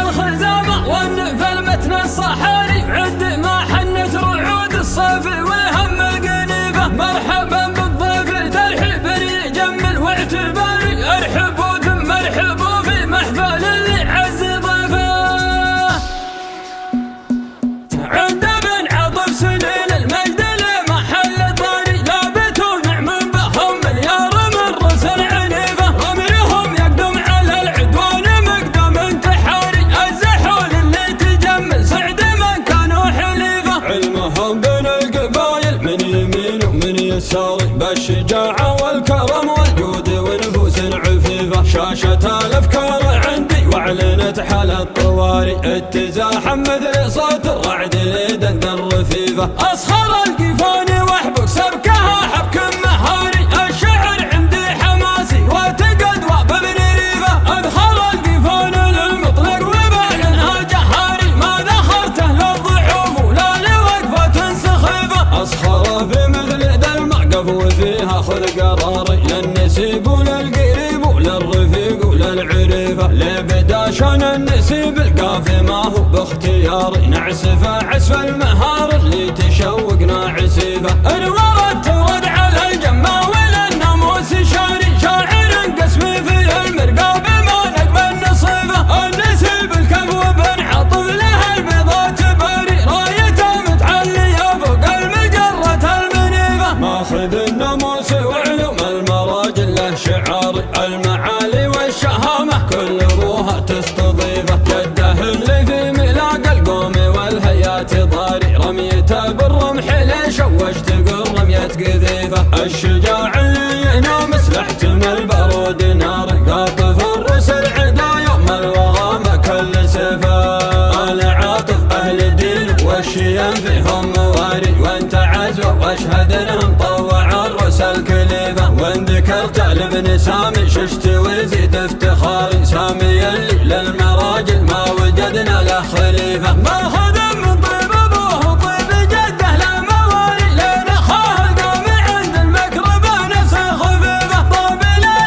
الخزامة والنف المتن الصحاري عد ما حنت رعود الصيف والهم القنيفة. مرحبا بالضيف ترحيب يجمل واعتباري ارحبوا ثم ارحبوا في محفل اللي عز ضيفه. عند بن عطف سنين المجد لمحل طاري لابتوا نعم بهم مليار من رسل عنيفة. رميهم يقدم على العدوان مقدم انتحاري الزحول اللي تجمل سعد من كانوا حليفة. علمهم بين القبايل من يمين ومن يساري بالشجاعة والكرم والجود ونفوس عفيفة. شاشة الافكار عندي واعلنت حال الطواري اتزاحم مثل صوت الرعد لدندن رفيفة. اصخر القفان واحبك سبكها حبك مهاري الشعر عندي حماسي وتقدوى بابن ريفة. ادخل القفان للمطلق وبعلنها جهاري ما ذخرته للضعوف ولا لوقفة سخيفة. اصخر في مثل ذا المعقف وفيها خذ قراري للنسيب وللقريب وللرفيق وللعريفة. لبدا شان النسيب القافي ما هو باختياري نعسف عسف المهار اللي تشوقنا عسيفة. انورت تورد على الجمة وللناموس شاري شاعر قسمي في المرقى بما نقبل نصيفه. النسيب الكف وبن عطف له البيضة تباري رايته متعلية فوق المجرة المنيفة. ماخذ الناموس وعلوم المراجل له شعاري المعالي والشهامة كل روها تستضيفه. جده اللي في ملاق القوم والهيات ضاري رميته بالرمح ليش واشتق رمية قذيفة. الشجاع اللي ينام سلحتم البارود نار قاطف الرس العدا يوم الوغى كل سيفه. العاطف اهل الدين والشيم فيهم مواري وانت عزوة واشهد انهم طوع الرس الكليفة. وان ذكرت لابن سامي ششت وزيد افتخاري سامي اللي للمراجل ما وجدنا له خليفة. ما خذ من طيب ابوه وطيب جده له موالي لين اخاه القوم عند المكربة نفسه خفيفة. طاب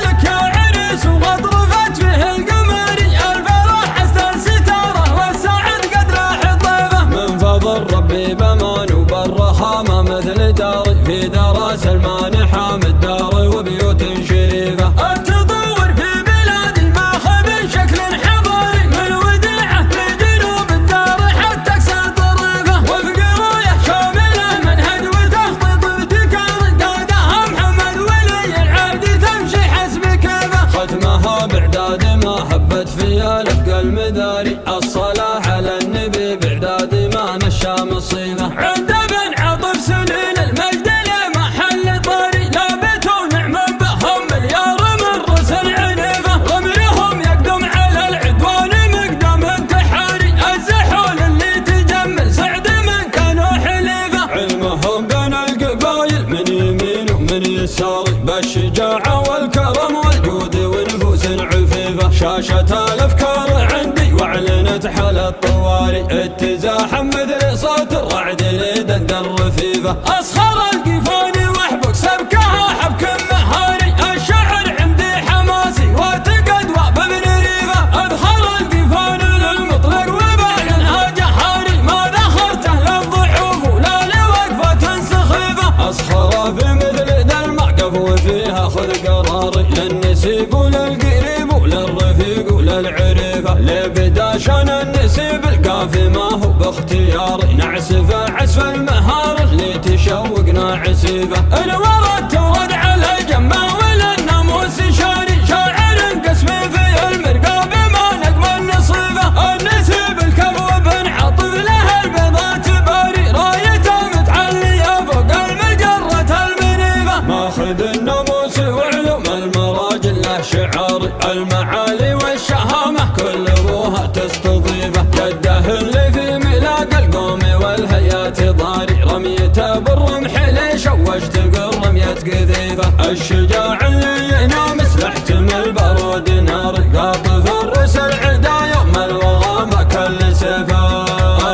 لك يا عريس وقد رفت فيه القمري الفرح حسن الستارة والسعد قد راح طيفه. من فضل ربي بامان وبالرخامة مثل داري في دار سلمان حامد داري وبيوت شريفة. التطور في بلادي ما خذ شكل حضاري من وديعه لجنوب الدار حتى اقصى طريفه. وفق رؤيه شامله منهج وتخطيط ابتكار قادها محمد ولي العهد تمشي حسب كيفه. ختمها باعداد ما هبت في الافق المداري الصلاة على النبي باعداد ما نشا مصيبه. عند بن عطف سنين المجد لمحل طاري لابتوا نعم بهم مليار من رسل عنيفة. رميهم يقدم على العدوان مقدم انتحاري الزحول اللي تجمل سعد من كانوا حليفة. علمهم بين القبايل من يمين ومن يساري بالشجاعة والكرم والجود ونفوس عفيفة. شاشة الافكار عندي واعلنت حال الطواري اتزاحم مثل صوت الرعد لدندن رفيفة. اصخر القفان واحبك سبكها حبك مهاري الشعر عندي حماسي وتقدوى بابن ريفة. ادخل القفان للمطلق وبعلنها جهاري ما ذخرته للضعوف ولا لوقفة سخيفة. اصخر في مثل ذا المعقف وفيها خذ قراري للنسيب وللقريب وللرفيق وللعريفة. لبدا شان النسيب القافي ما هو باختياري نعسف عسف المهار اللي تشوقنا عسيفة. انورت تورد على الجمة وللناموس شاري شاعر قسمي في المرقى بما نقبل نصيفه. النسيب الكف وبن عطف له البيضة تباري رايته متعلية فوق المجرة المنيفة. ماخذ الناموس وعلوم المراجل له شعاري المعالي والشهامة كل روها تستضيفه. جده اللي في ملاق القوم والهيات ضاري رميته بالرمح ليش واشتق رمية قذيفة. الشجاع اللي ينام سلحتم البارود نار قاطف الرس العدا يوم الوغى كل سيفه.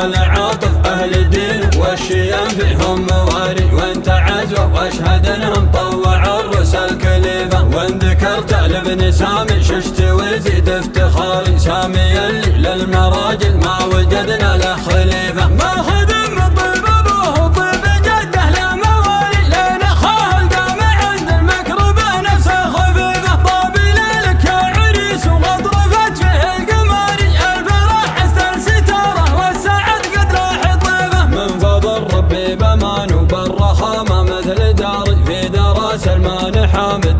العاطف اهل الدين والشيم فيهم مواري وانت عزوة واشهد انهم طوع الرس الكليفة. وان ذكرت لابن سامي ششت وزيد افتخاري سامي اللي المراجل ما وجدنا له خليفة. ما خدم طيب ابوه وطيب جده له موالي، لين اخاه القامع عند المكربه نفسه خفيفه. طاب ليلك يا عريس وغطرفت فيه القماري، الفرح استل ستاره والسعد قد لاح طيفه. من فضل ربي بامان وبالرخامه مثل داري في دار سلمان حامد